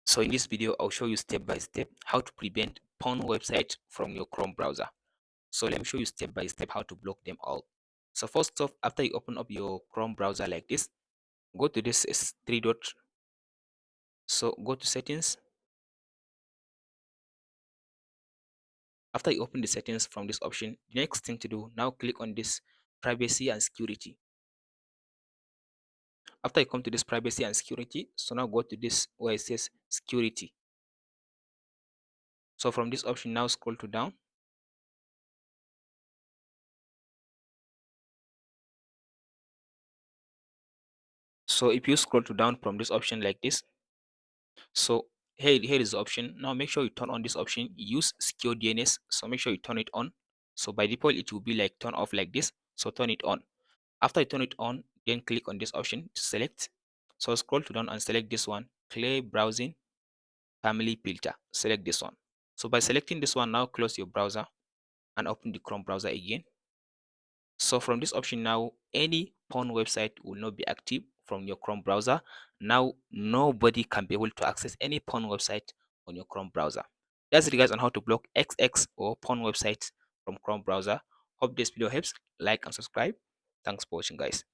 So in this video, I'll show you step by step how to prevent porn website from your Chrome browser. So let me show you step by step how to block them all. So first off, after you open up your Chrome browser like this, go to this three dot. So go to settings. After you open the settings from this option, the next thing to do, now click on this privacy and security. After you come to this privacy and security, so now go to this where it says security. So from this option, now scroll to down. So if you scroll to down from this option like this, so here is the option. Now make sure you turn on this option, use secure DNS. So make sure you turn it on. So by default it will be like turn off like this, so turn it on. After you turn it on, then click on this option to select. So scroll to down and select this one, clear browsing family filter. Select this one. So by selecting this one, now close your browser and open the Chrome browser again. So from this option now, any porn website will not be active from your Chrome browser. Now nobody can be able to access any porn website on your Chrome browser. That's it guys on how to block XX or porn websites from Chrome browser. Hope this video helps. Like and subscribe. Thanks for watching guys.